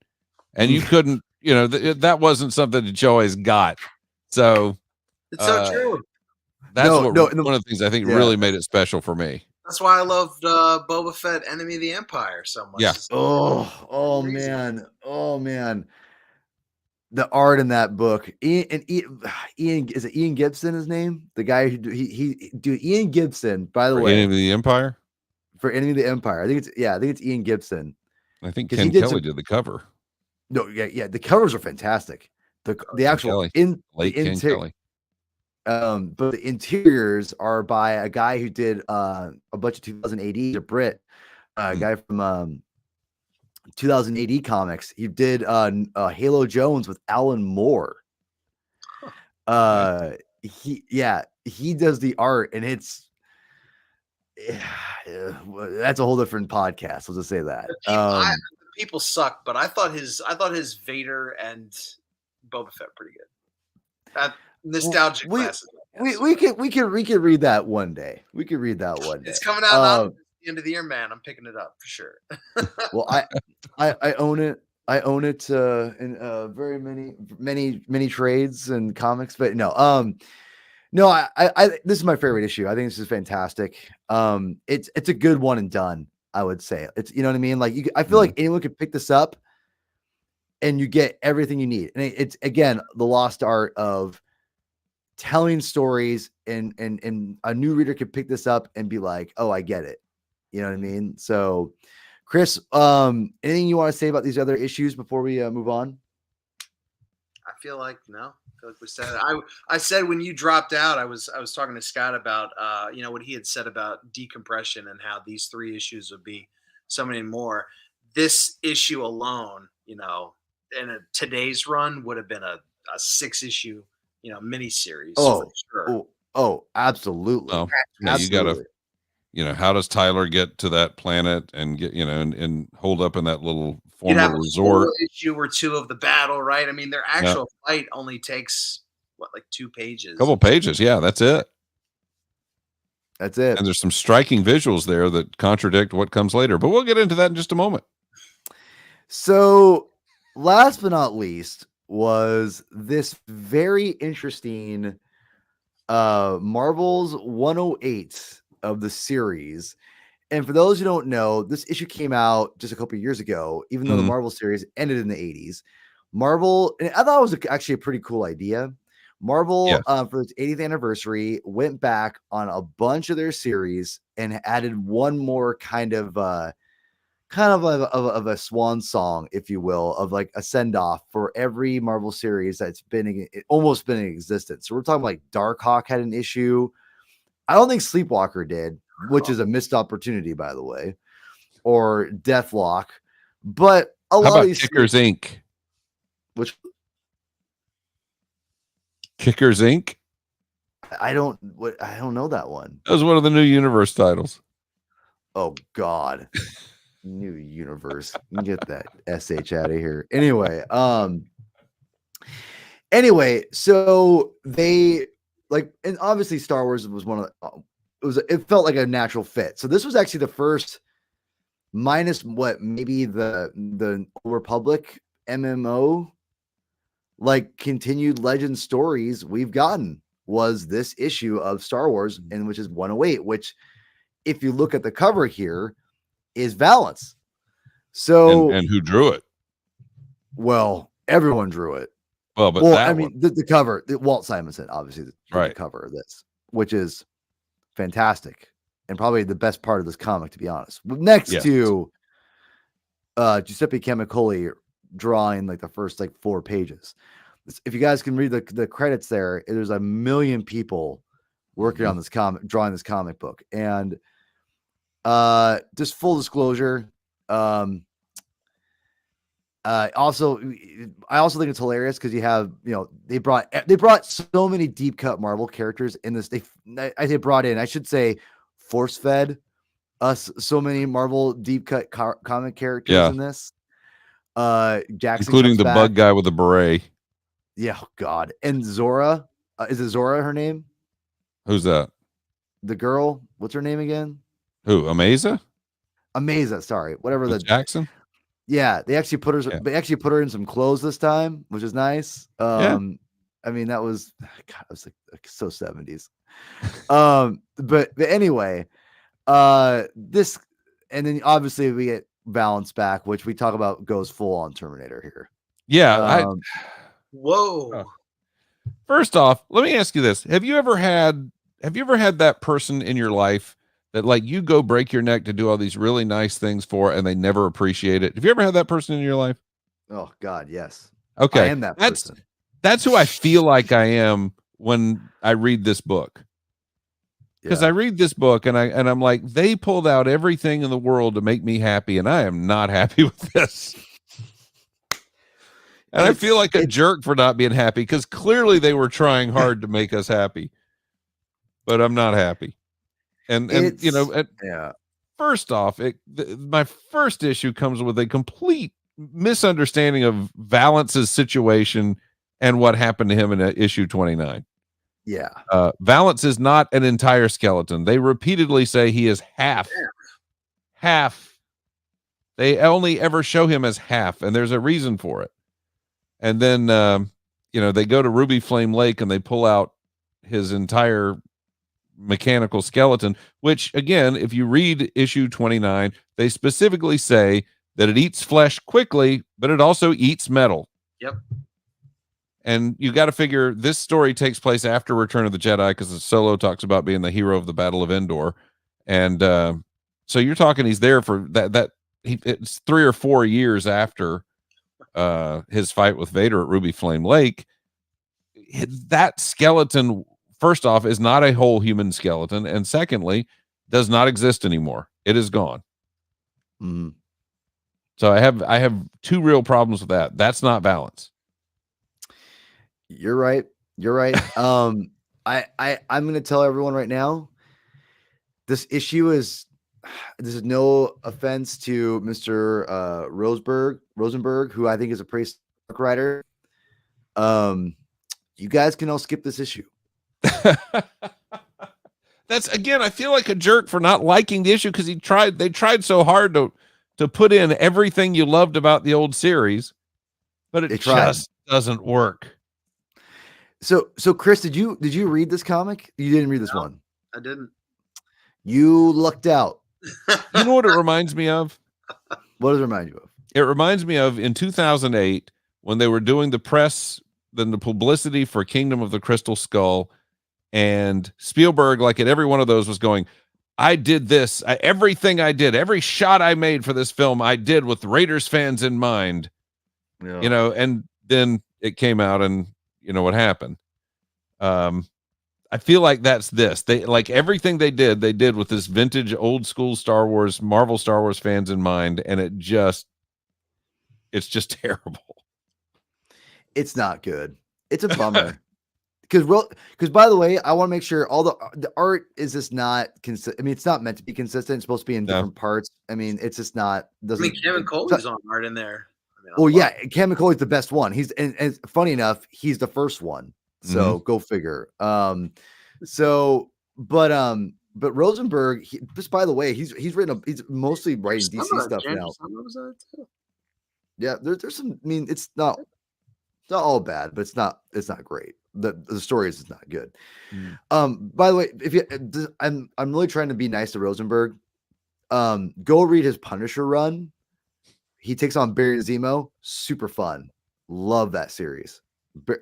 and you couldn't, that wasn't something that you always got. So it's so true. That's one of the things I think really made it special for me. That's why I loved Boba Fett, Enemy of the Empire, so much. Yeah. Oh man. The art in that book. Ian, is it Ian Gibson? His name, the guy who Ian Gibson. By the way, Enemy of the Empire. For Enemy of the Empire, I think it's Ian Gibson. I think Ken Kelly did the cover. No, the covers are fantastic. The actual Ken Kelly. But the interiors are by a guy who did a bunch of 2000 AD, a Brit, guy from 2000 AD comics. He did Halo Jones with Alan Moore. He does the art, and it's that's a whole different podcast. I'll just say that. The people suck, but I thought his Vader and Boba Fett pretty good. That nostalgic classic. We could read that one day. We could read that one day. It's coming out at the end of the year, man. I'm picking it up for sure. Well, I own it. I own it in very many trades and comics, but no. This is my favorite issue. I think this is fantastic. It's a good one and done. I would say it's, you know what I mean? Like, I feel like anyone could pick this up and you get everything you need. And it's, again, the lost art of telling stories, and a new reader could pick this up and be like, oh, I get it. You know what I mean? So, Chris, anything you want to say about these other issues before we move on? I feel like we said it. I said when you dropped out, I was talking to Scott about what he had said about decompression and how these 3 issues would be so many more. This issue alone, in today's run would have been a 6-issue, miniseries. Oh, for sure. Oh, absolutely. Oh, yeah, absolutely. You gotta, how does Tyler get to that planet and get, and hold up in that little former resort? Issue or 2 of the battle, right? I mean, their actual fight only takes like 2 pages. A couple pages, yeah, that's it. That's it. And there's some striking visuals there that contradict what comes later, but we'll get into that in just a moment. So, last but not least, was this very interesting Marvel's 108 of the series. And for those who don't know, this issue came out just a couple of years ago, even though the Marvel series ended in the 80s. Marvel, and I thought it was actually a pretty cool idea. Marvel, for its 80th anniversary, went back on a bunch of their series and added one more kind of a swan song, if you will, of like a send-off for every Marvel series that's almost been in existence. So we're talking like Darkhawk had an issue. I don't think Sleepwalker did, which is a missed opportunity, by the way, or Deathlock. But a lot of these Kickers Inc. Which Kickers Inc. I don't know that one. That was one of the new universe titles. Oh God. New universe. Get that SH out of here. Anyway, so they like, and obviously Star Wars was one of the, it felt like a natural fit. So this was actually the first, minus what maybe the Republic MMO, like continued legend stories we've gotten, was this issue of Star Wars, and which is 108, which if you look at the cover here is Valance. So and who drew it? Well, everyone drew it. Well, but I mean, the cover, Walt Simonson, obviously, the cover of this, which is fantastic and probably the best part of this comic, to be honest. Next to Giuseppe Camicoli drawing like the first like 4 pages. If you guys can read the credits there, there's a million people working on this comic, drawing this comic book. And just full disclosure, I also think it's hilarious because you have, they brought so many deep cut Marvel characters in this. I should say force fed us so many Marvel deep cut comic characters in this. Jackson, including the bug guy with the beret. Yeah, oh God. And Zora, is it Zora her name? Who's that? The girl. What's her name again? Who? Amaza, sorry. Whatever the Jackson. Yeah, they actually put her. Yeah. They actually put her in some clothes this time, which is nice. I mean, that was God. It was like so 70s. But anyway, this, and then obviously we get Valance back, which we talk about goes full on Terminator here. Yeah. Whoa. First off, let me ask you this: Have you ever had that person in your life that like you go break your neck to do all these really nice things for, and they never appreciate it? Have you ever had that person in your life? Oh God, yes. Okay, I am that person. That's who I feel like I am when I read this book. Because I read this book and I'm like, they pulled out everything in the world to make me happy, and I am not happy with this. And I feel like a jerk for not being happy because clearly they were trying hard to make us happy, but I'm not happy. And first off, my first issue comes with a complete misunderstanding of Valance's situation and what happened to him in issue 29. Yeah. Valance is not an entire skeleton. They repeatedly say he is half. They only ever show him as half, and there's a reason for it. And then, they go to Ruby Flame Lake and they pull out his entire mechanical skeleton, which again, if you read issue 29, they specifically say that it eats flesh quickly, but it also eats metal. Yep. And you got to figure this story takes place after Return of the Jedi, because the Solo talks about being the hero of the Battle of Endor. And so you're talking he's there for it's 3 or 4 years after his fight with Vader at Ruby Flame Lake. That skeleton, first off, is not a whole human skeleton, and secondly, does not exist anymore. It is gone. Mm-hmm. So I have 2 real problems with that. That's not Valance. You're right. I'm going to tell everyone right now, this issue is no offense to Mr. Rosenberg, who I think is a pretty smart writer. You guys can all skip this issue. That's, again, I feel like a jerk for not liking the issue because they tried so hard to put in everything you loved about the old series, but it just doesn't work. So Chris, did you read this comic? You didn't read this one. I didn't. You lucked out. You know what it reminds me of? What does it remind you of? It reminds me of in 2008 when they were doing the press, then the publicity for Kingdom of the Crystal Skull, and Spielberg, like at every one of those, was going, I did this. Everything I did, every shot I made for this film, I did with Raiders fans in mind. Yeah. And then it came out and you know what happened. I feel like that's this. They like everything they did with this vintage old school Marvel Star Wars fans in mind, and it's just terrible. It's not good. It's a bummer. Because by the way, I want to make sure all the art is just not consistent. I mean, it's not meant to be consistent. It's supposed to be in different parts. I mean, it's just not. I mean, Kevin Coley's on art in there. I mean, well, yeah, Kevin Coley's the best one. He's and funny enough, he's the first one. So go figure. But Rosenberg, just by the way, he's mostly writing DC stuff now. Yeah, there's some. I mean, it's not all bad, but it's not great. The story is not good. By the way, if you, I'm really trying to be nice to Rosenberg. Go read his Punisher run. He takes on Barry Zemo. Super fun. Love that series.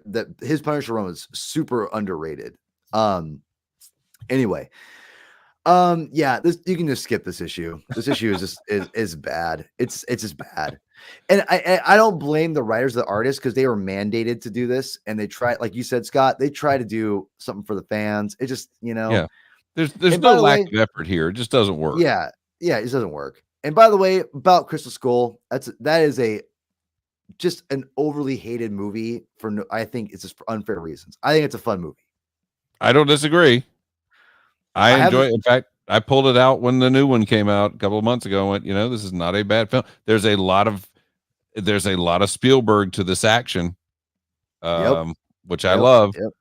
That his Punisher run was super underrated. Anyway, yeah, you can just skip this issue. This issue is just is bad. It's just bad. And I don't blame the writers, the artists, because they were mandated to do this, and they try, like you said, Scott, they try to do something for the fans. It just, yeah. There's no lack of effort here. It just doesn't work. Yeah, it just doesn't work. And by the way, about Crystal Skull, that is just an overly hated movie I think it's just for unfair reasons. I think it's a fun movie. I don't disagree. I enjoy it. In fact, I pulled it out when the new one came out a couple of months ago and went, this is not a bad film. There's a lot of Spielberg to this action, which I love. Yep.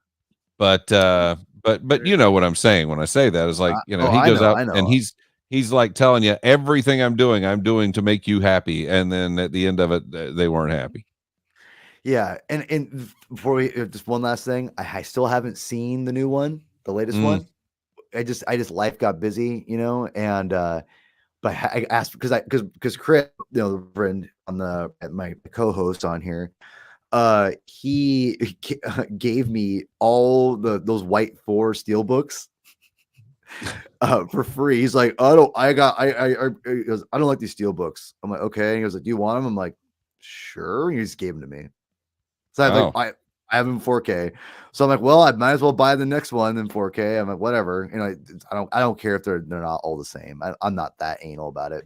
But you know what I'm saying when I say that is like, he goes out and he's like telling you everything I'm doing to make you happy. And then at the end of it, they weren't happy. Yeah. And before just one last thing, I still haven't seen the new one, the latest one. I just life got busy, and but I asked because Chris, the friend on my co-host on here, he gave me all those White 4 steel books for free. He's like, he goes, I don't like these steel books. I'm like, okay. He goes, like, do you want them? I'm like, sure. And he just gave them to me. So I have them in 4K. So I'm like, well, I might as well buy the next one in 4K. I'm like, whatever. I don't care if they're not all the same. I'm not that anal about it,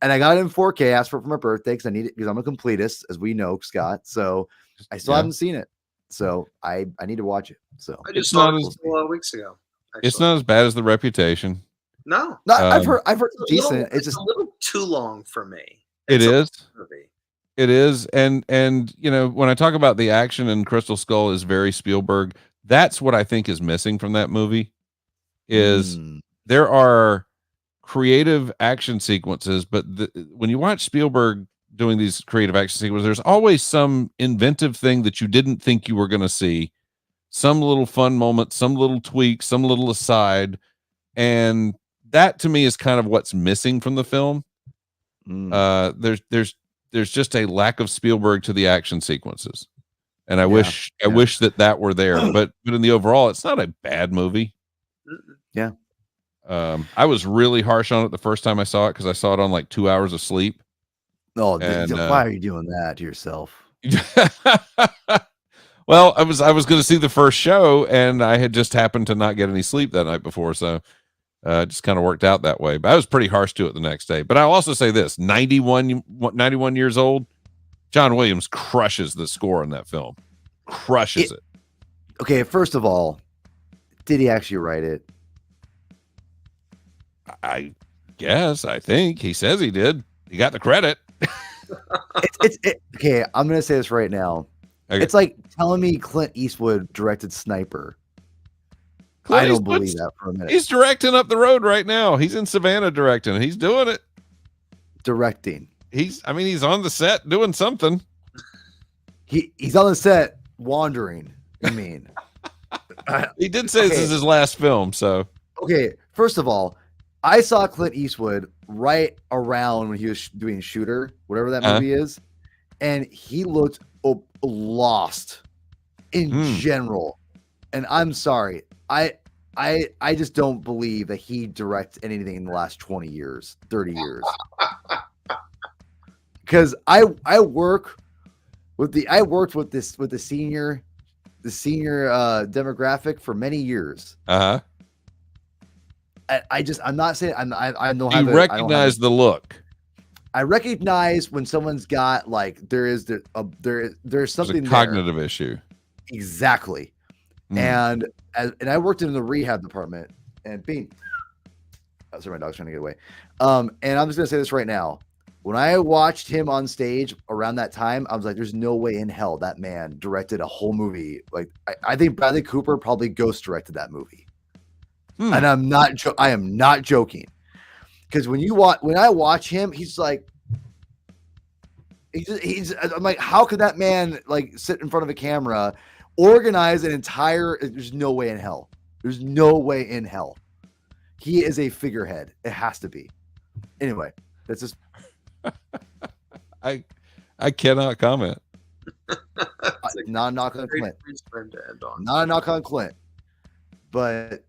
and I got it in 4K. Asked for it for my birthday because I need it because I'm a completist, as we know, Scott. So I still haven't seen it. So I need to watch it. So I just saw it a couple of weeks ago. Actually. It's not as bad as The Reputation. No, I've heard it's decent. It's just a little too long for me. It is. And when I talk about the action in Crystal Skull is very Spielberg, that's what I think is missing from that movie is there are creative action sequences, but when you watch Spielberg doing these creative action sequences, there's always some inventive thing that you didn't think you were going to see, some little fun moment, some little tweak, some little aside. And that to me is kind of what's missing from the film. There's just a lack of Spielberg to the action sequences. And I wish that were there, but in the overall, it's not a bad movie. Yeah. I was really harsh on it the first time I saw it because I saw it on like 2 hours of sleep. Oh, why are you doing that to yourself? Well, I was going to see the first show and I had just happened to not get any sleep that night before. So it just kind of worked out that way, but I was pretty harsh to it the next day. But I'll also say this, 91 years old, John Williams crushes the score in that film. Crushes it. Okay, first of all, did he actually write it? I guess. I think he says he did. He got the credit. Okay, I'm going to say this right now. Okay. It's like telling me Clint Eastwood directed Sniper. I don't believe that for a minute. He's directing up the road right now. He's in Savannah directing. He's doing it. Directing. He's on the set doing something. He's on the set wandering. I mean, he did say this is his last film. So okay, first of all, I saw Clint Eastwood right around when he was doing Shooter, whatever that movie is, and he looked lost in general. And I'm sorry, I just don't believe that he directs anything in the last 20 years, 30 years. Because I worked with the senior demographic for many years. I'm not saying I don't have. You recognize the look. I recognize when someone's got like there's something a cognitive issue. Exactly. And I worked in the rehab department and sorry, my dog's trying to get away. And I'm just gonna say this right now. When I watched him on stage around that time, I was like, there's no way in hell that man directed a whole movie. Like I think Bradley Cooper probably ghost directed that movie. And I am not joking. Because when I watch him, he's like, I'm like, how could that man like sit in front of a camera, organize an entire? There's no way in hell. There's no way in hell. He is a figurehead. It has to be. Anyway, that's just. I cannot comment. Not a knock on Clint. Not a knock on Clint. But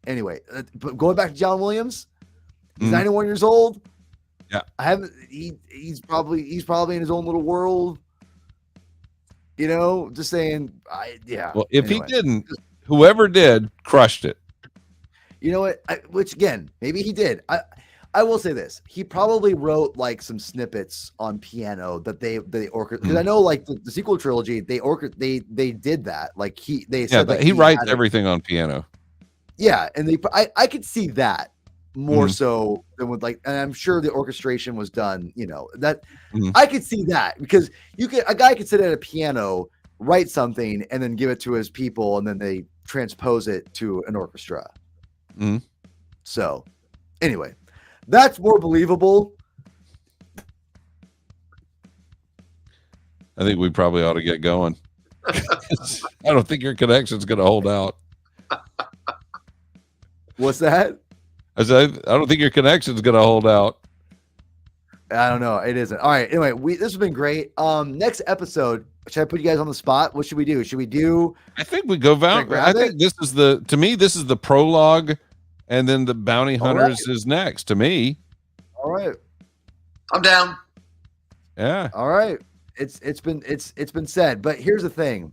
anyway, but going back to John Williams, he's 91 years old. Yeah, he's probably in his own little world. You know, just saying. Well, if he didn't, whoever did crushed it. You know what? Which again, maybe he did. I will say this: he probably wrote like some snippets on piano that they orchestrated. Because I know, like the sequel trilogy, they did that. Like they said that he writes everything on piano. Yeah, and I could see that more so than with like, and I'm sure the orchestration was done. You know that I could see that because a guy could sit at a piano, write something, and then give it to his people, and then they transpose it to an orchestra. So, anyway, that's more believable. I think we probably ought to get going. I don't think your connection's going to hold out. What's that? I said, I don't think your connection's going to hold out. I don't know. It isn't. All right. Anyway, this has been great. Next episode, should I put you guys on the spot? What should we do? Should we do? I think we go I think this is the prologue, and then the Bounty Hunters is next to me. All right. I'm down. Yeah. All right. It's been said, but here's the thing,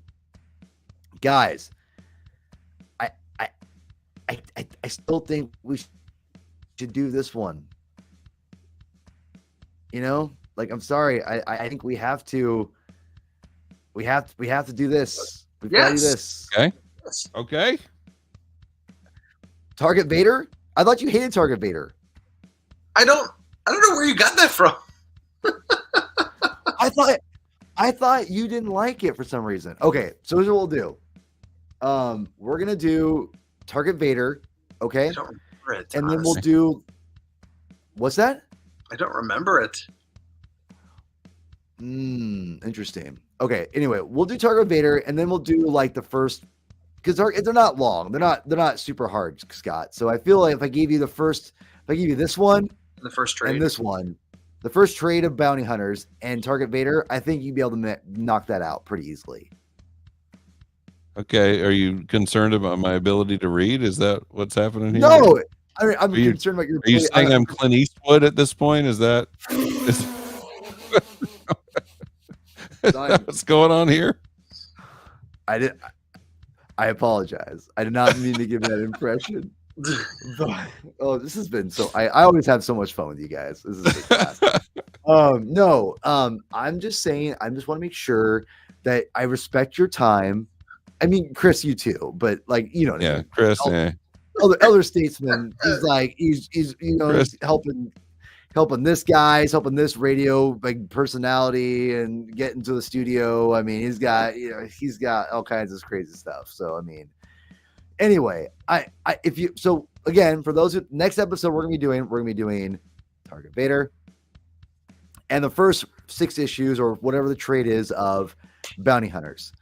guys. I still think we should do this one. You know, like, I'm sorry. I think we have to do this. We've got to do this. Okay. Okay. Target Vader? I thought you hated Target Vader. I don't know where you got that from. I thought you didn't like it for some reason. Okay, so here's what we'll do. We're gonna do Target Vader, okay? I don't remember it. And then we'll do. What's that? I don't remember it. Interesting. Okay. Anyway, we'll do Target Vader, and then we'll do like the first, because they're not long. They're not super hard, Scott. So I feel like if I give you this one, the first trade, and this one, the first trade of Bounty Hunters and Target Vader, I think you'd be able to knock that out pretty easily. Okay. Are you concerned about my ability to read? Is that what's happening here? No. I'm concerned about your. Are you saying I'm Clint Eastwood at this point? Is that what's going on here? I apologize. I did not mean to give that impression. But, this has been so. I always have so much fun with you guys. This is fantastic. No. I'm just saying. I just want to make sure that I respect your time. I mean, Chris, you too. But like, you know. Yeah, Chris. Elder statesman. He's like he's he's helping this guy. He's helping this radio like personality and get into the studio. I mean, he's got all kinds of crazy stuff. So I mean. Anyway, again, for those next episode we're gonna be doing Target Vader and the first 6 issues or whatever the trade is of Bounty Hunters.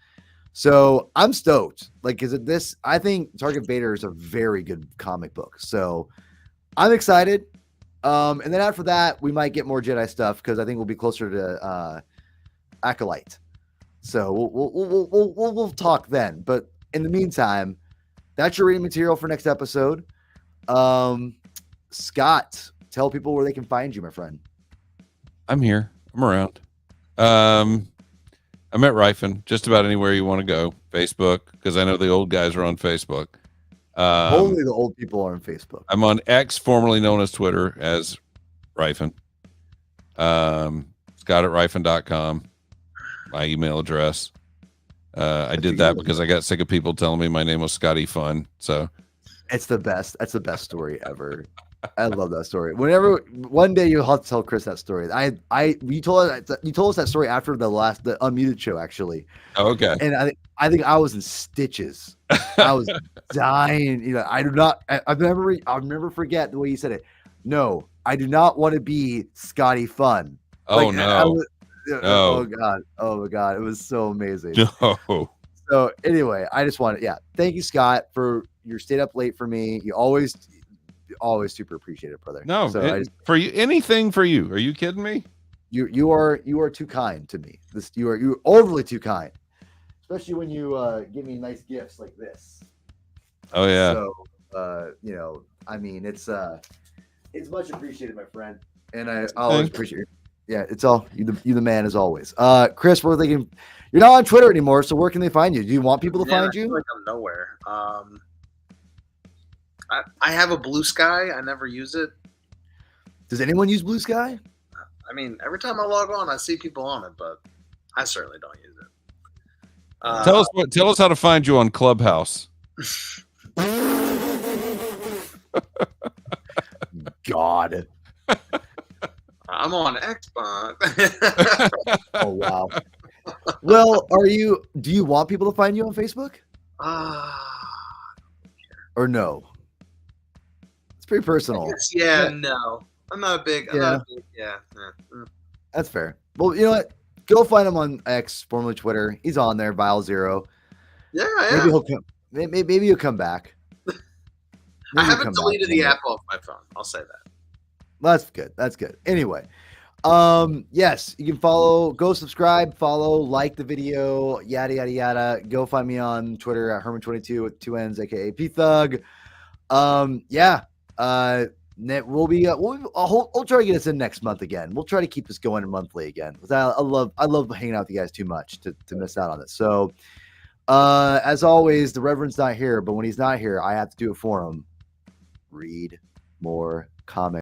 So I'm stoked, like, because I think Target Vader is a very good comic book. So I'm excited. And then after that, we might get more Jedi stuff because I think we'll be closer to Acolyte. So we'll talk then. But in the meantime, that's your reading material for next episode. Scott, tell people where they can find you, my friend. I'm here. I'm around. I'm at Ryfin, just about anywhere you want to go. Facebook, because I know the old guys are on Facebook. Only the old people are on Facebook. I'm on X, formerly known as Twitter, as Ryfin. Scott@rifen.com, my email address. I did that because I got sick of people telling me my name was Scotty Fun. So it's the best. That's the best story ever. I love that story. Whenever one day you'll have to tell Chris that story. You told us that story after the unmuted show actually. Oh, okay. And I think I was in stitches. I was dying. You know, I'll never forget the way you said it. No, I do not want to be Scotty Fun. Oh no. No. Oh my god. It was so amazing. No. So anyway, I just wanted, thank you, Scott, for your stayed up late for me. You always super appreciate it, brother. No, so for you, anything for you. Are you kidding me? You are too kind to me. You're overly too kind, especially when you give me nice gifts like this. Oh yeah. So I mean, it's much appreciated, my friend, and I always appreciate it. Yeah, it's all you the man as always. Chris, we're thinking you're not on Twitter anymore, so where can they find you? Do you want people to find you? I feel like I'm nowhere. I have a Blue Sky. I never use it. Does anyone use Blue Sky? I mean, every time I log on, I see people on it, but I certainly don't use it. Tell us how to find you on Clubhouse. God. I'm on Xbox. Oh wow. Well, do you want people to find you on Facebook? Or no? It's pretty personal. No. I'm not big. That's fair. Well, you know what? Go find him on X, formerly Twitter. He's on there, Vile0. Yeah. Maybe he'll come. Maybe he'll come back. I haven't deleted the app off my phone. I'll say that. That's good. That's good. Anyway, yes, you can go subscribe, follow, like the video, yada yada yada. Go find me on Twitter at Herman22 with 2 N's, aka P Thug. We'll try to get us in next month again. We'll try to keep this going monthly again. I love hanging out with you guys too much to miss out on it. So, as always, the Reverend's not here, but when he's not here, I have to do it for him. Read more comics.